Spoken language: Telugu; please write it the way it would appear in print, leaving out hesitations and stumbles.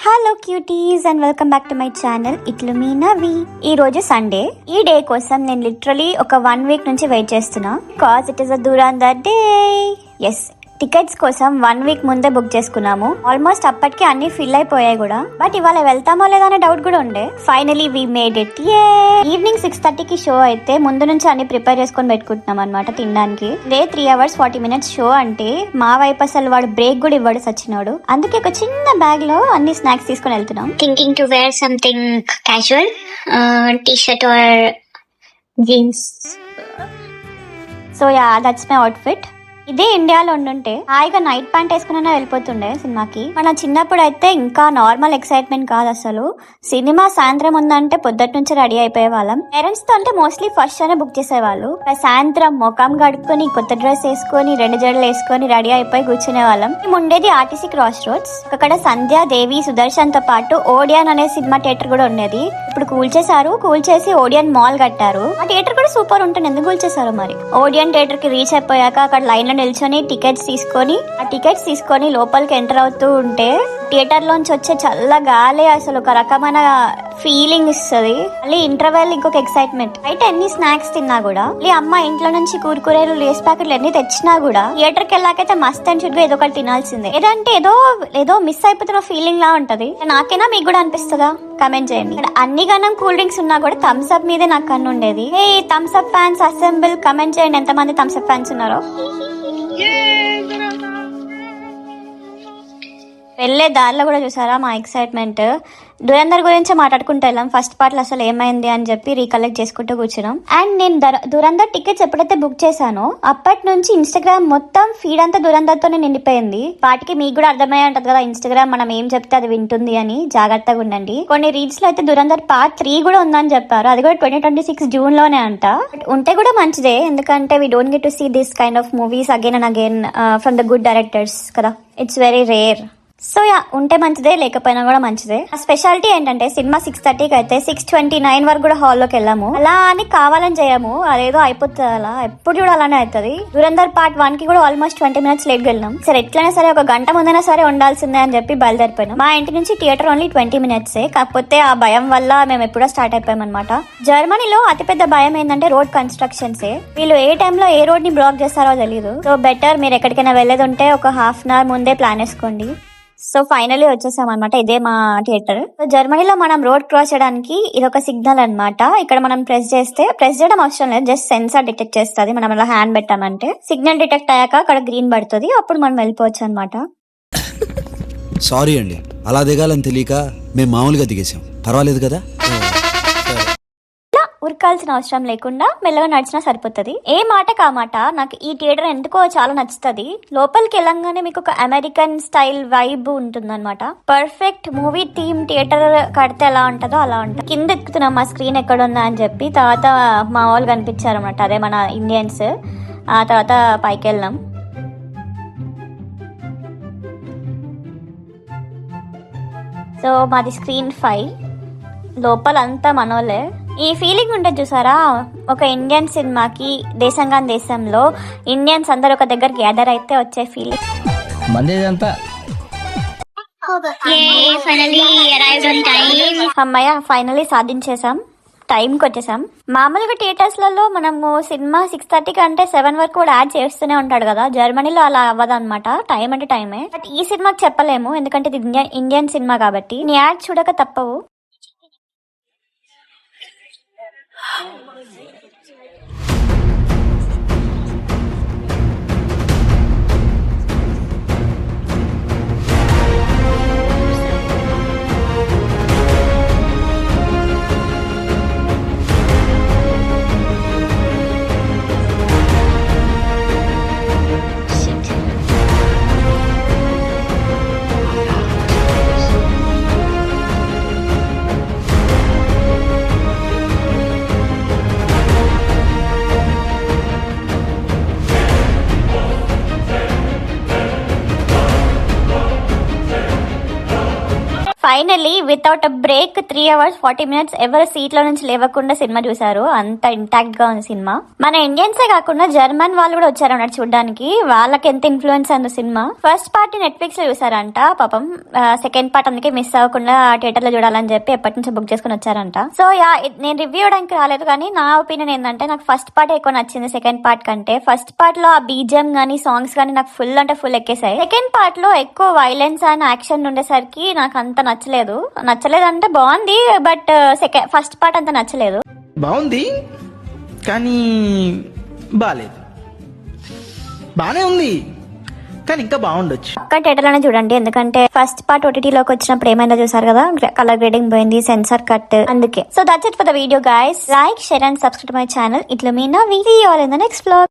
Hello cuties and welcome back to my channel ఇట్లు మీ నవి. ఈ రోజు సండే. ఈ డే కోసం నేను లిటరలీ ఒక 1 వీక్ నుంచి వెయిట్ చేస్తున్నా. Cause it is a Dhurandhar day. Yes, tickets కోసం 1 వీక్ ముందే బుక్ చేసుకున్నాము. ఆల్మోస్ట్ అప్పటికి అన్ని ఫిల్ అయిపోయాయి కూడా. బట్ ఇవాళ వెళ్తామో లేదా అనే డౌట్ కూడా ఉండే. Finally we made it. Evening 6:30కి షో అయితే ముందు నుంచి అన్ని ప్రిపేర్ చేసుకొని పెట్టుకుంటున్నాం అనమాట తినడానికి. 3 hours 40 minutes షో అంటే మా వైపు అసలు వాడు బ్రేక్ కూడా ఇవ్వడు సచ్చినోడు. అందుకే ఒక చిన్న బ్యాగ్ లో అన్ని స్నాక్స్ తీసుకొని వెళ్తున్నాం. Thinking to wear something casual, t-shirt or jeans. So yeah, that's my outfit. ఇదే ఇండియాలో ఉండుంటే హాయిగా నైట్ ప్యాంట్ వేసుకున్నా వెళ్ళిపోతుండే సినిమాకి. మన చిన్నప్పుడు అయితే ఇంకా నార్మల్ ఎక్సైట్మెంట్ కాదు అసలు. సినిమా సాయంత్రం ఉందంటే పొద్దుటి నుంచి రెడీ అయిపోయే వాళ్ళం. పేరెంట్స్ తో అంటే మోస్ట్లీ ఫస్ట్ షోనే బుక్ చేసేవాళ్ళు. సాయంత్రం ముఖం కడుక్కొని కొత్త డ్రెస్ వేసుకొని 2 జడలు వేసుకొని రెడీ అయిపోయి కూర్చునే వాళ్ళం. మేము ఉండేది ఆర్టీసీ క్రాస్ రోడ్స్. అక్కడ సంధ్య, దేవి, సుదర్శన్ తో పాటు ఓడియన్ అనే సినిమా థియేటర్ కూడా ఉండేది. ఇప్పుడు కూల్చేశారు. కూల్చేసి ఓడియన్ మాల్ కట్టారు. ఆ థియేటర్ కూడా సూపర్ ఉంటుంది. ఎందుకు కూల్చేశారు మరి? ఓడియన్ థియేటర్ కి రీచ్ అయిపోయాక అక్కడ లైన్ లో నిల్చొని టికెట్స్ తీసుకొని లోపలికి ఎంటర్ అవుతూ ఉంటే థియేటర్ లోంచి వచ్చే చల్ల గాలి అసలు ఒక రకమైన ఫీలింగ్ ఇస్తుంది. మళ్ళీ ఇంటర్వెల్ ఇంకొక ఎక్సైట్మెంట్. అయితే ఎన్ని స్నాక్స్ తిన్నా కూడా, మళ్ళీ అమ్మ ఇంట్లో నుంచి కూరకూరలు, లేస్ ప్యాకెట్లు ఎన్ని తెచ్చినా కూడా థియేటర్ కి వెళ్ళాకైతే మస్త్ అండ్ షుడ్ గా ఏదో ఒకటి తినాల్సిందే. ఏదంటే ఏదో మిస్ అయిపోతున్న ఫీలింగ్ లా ఉంటది. నాకైనా మీకు కూడా అనిపిస్తుందా? కమెంట్ చేయండి. అన్ని గనం కూల్ డ్రింక్స్ ఉన్నా కూడా థమ్స్ అప్ మీదే నాకు కన్ను ఉండేది. Hey Thums Up fans assemble. Comment చేయండి ఎంతమంది థమ్స్ అప్ ఫ్యాన్స్ ఉన్నారో. వెళ్ళే దారిలో కూడా చూసారా మా ఎక్సైట్మెంట్. దురందర్ గురించి మాట్లాడుకుంటూ వెళ్ళాం. ఫస్ట్ పార్ట్ లో అసలు ఏమైంది అని చెప్పి రీకలెక్ట్ చేసుకుంటూ కూర్చున్నాం. అండ్ నేను దురందర్ టికెట్స్ ఎప్పుడైతే బుక్ చేశానో అప్పటి నుంచి ఇన్స్టాగ్రామ్ మొత్తం ఫీడ్ అంతా దురందర్ తోనే నిండిపోయింది. వాటికి మీకు కూడా అర్థమయ్యే ఉంటది కదా, ఇన్స్టాగ్రామ్ మనం ఏం చెప్తే అది వింటుంది అని. జాగ్రత్తగా ఉండండి. కొన్ని రీల్స్ లో అయితే దురందర్ పార్ట్ 3 కూడా ఉందని చెప్పారు. అది కూడా 2026 జూన్ లోనే అంట. ఉంటే కూడా మంచిదే, ఎందుకంటే we don't get to see this kind of movies again and again from the good directors కదా. It's very rare. So yeah, ఉంటే మంచిదే, లేకపోయినా కూడా మంచిదే. ఆ స్పెషాలిటీ ఏంటంటే సినిమా 6:30కి అయితే 6:29 వరకు కూడా హాల్లోకి వెళ్ళాము. అలా అని కావాలని చేయము, అదేదో అయిపోతుంది అలా. ఎప్పుడు కూడా అలానే అవుతుంది. దురందర్ పార్ట్ 1 కి కూడా ఆల్మోస్ట్ 20 minutes లేట్ వెళ్ళాం. సరే ఎట్లయినా సరే ఒక గంట ముందైనా సరే ఉండాల్సిందే అని చెప్పి బయలుదేరిపోయినాం. మా ఇంటి నుంచి థియేటర్ ఓన్లీ 20 minutes. కాకపోతే ఆ భయం వల్ల మేము ఎప్పుడో స్టార్ట్ అయిపోయాం అనమాట. జర్మనీలో అతిపెద్ద భయం ఏంటంటే రోడ్ కన్స్ట్రక్షన్స్. వీళ్ళు ఏ టైంలో ఏ రోడ్ ని బ్లాక్ చేస్తారో తెలియదు. సో బెటర్ మీరు ఎక్కడికైనా వెళ్ళేది ఉంటే ఒక హాఫ్ అన్ అవర్ ముందే ప్లాన్ వేసుకోండి. సో ఫైనలీ వచ్చేసాం అనమాట. ఇదే మా థియేటర్. సో జర్మనీలో మనం రోడ్ క్రాస్ చేయడానికి ఇదొక సిగ్నల్ అనమాట. ఇక్కడ మనం ప్రెస్ చేయడం అవసరం లేదు, జస్ట్ సెన్సార్ డిటెక్ట్ చేస్తుంది. మనం అలా హ్యాండ్ పెట్టామంటే సిగ్నల్ డిటెక్ట్ అయ్యాక అక్కడ గ్రీన్ పడుతుంది, అప్పుడు మనం వెళ్ళిపోవచ్చు అనమాట. సారీ అండి, అలా దిగాలని తెలియక మేము మామూలుగా దిగేసాం. పర్వాలేదు కదా. ఉరకాల్సిన అవసరం లేకుండా మెల్లగా నడిచినా సరిపోతుంది. ఏ మాట కామాట నాకు ఈ థియేటర్ ఎందుకో చాలా నచ్చుతుంది. లోపలికి వెళ్ళంగానే మీకు ఒక అమెరికన్ స్టైల్ వైబ్ ఉంటుంది అనమాట. పర్ఫెక్ట్ మూవీ థీమ్ థియేటర్ కడితే ఎలా ఉంటుందో అలా ఉంటుంది. కింద ఎక్కుతున్నాం మా స్క్రీన్ ఎక్కడ ఉందా అని చెప్పి. తర్వాత మా వాళ్ళు కనిపించారు అనమాట, అదే మన ఇండియన్స్. ఆ తర్వాత పైకి వెళ్ళాం. సో మాది స్క్రీన్ 5. లోపలంతా మనోలే. ఈ ఫీలింగ్ ఉంటుంది చూసారా, ఒక ఇండియన్ సినిమాకి దేశంలో ఇండియన్స్ అందరు ఒక దగ్గర గ్యాదర్ అయితే వచ్చే ఫీలింగ్. అమ్మాయ ఫైనలీ సాధించేసాం, టైంకి వచ్చేసాం. మామూలుగా థియేటర్స్లలో మనము సినిమా 6:30కి అంటే 7 వరకు కూడా యాడ్ చేస్తూనే ఉంటాడు కదా. జర్మనీలో అలా అవ్వదు అనమాట. టైం అంటే టైమే. బట్ ఈ సినిమాకి చెప్పలేము, ఎందుకంటే ఇది ఇండియన్ సినిమా కాబట్టి. నీ యాడ్ చూడక తప్పవు. Finally without a break 3 hours 40 minutes ఎవరు సీట్ లో నుంచి లేవకుండా సినిమా చూసారు. అంత ఇంటాక్ట్ గా ఉంది సినిమా. మన ఇండియన్సే కాకుండా జర్మన్ వాళ్ళు కూడా వచ్చారు అన్నట్టు చూడడానికి. వాళ్ళకి ఎంత ఇన్ఫ్లుయెన్స్ అంది సినిమా. ఫస్ట్ పార్ట్ నెట్ఫ్లిక్స్ లో చూసారంట పాపం. సెకండ్ పార్ట్ అందుకే మిస్ అవ్వకుండా థియేటర్ లో చూడాలని చెప్పి ఎప్పటి నుంచో బుక్ చేసుకుని వచ్చారంట. సో నేను రివ్యూ ఇవ్వడానికి రాలేదు, కానీ నా ఒపీనియన్ ఏంటంటే నాకు ఫస్ట్ పార్ట్ ఎక్కువ నచ్చింది సెకండ్ పార్ట్ కంటే. ఫస్ట్ పార్ట్ లో ఆ బీజిఎం గానీ సాంగ్స్ గానీ నాకు ఫుల్ అంటే ఫుల్ ఎక్కేసాయి. సెకండ్ పార్ట్ లో ఎక్కువ వైలెన్స్ అండ్ యాక్షన్ ఉండేసరికి నాకు అంత నచ్చలేదు అంటే బాగుంది, బట్ ఫస్ట్ పార్ట్ అంత నచ్చలేదు. బాగుంది కానీ బాలేదు. బానే ఉంది కానీ ఇంకా బాగుండొచ్చు. ఒక్క థియేటర్ లోనే చూడండి, ఎందుకంటే ఫస్ట్ పార్ట్ ఓటీటీలోకి వచ్చినప్పుడు ఏమైందో చూసారు కదా, కలర్ గ్రేడింగ్ పోయింది, సెన్సార్ కట్, అందుకే. So that's it for the video guys. Like, share and subscribe my channel. ఇట్లా మీ నా video in the next vlog.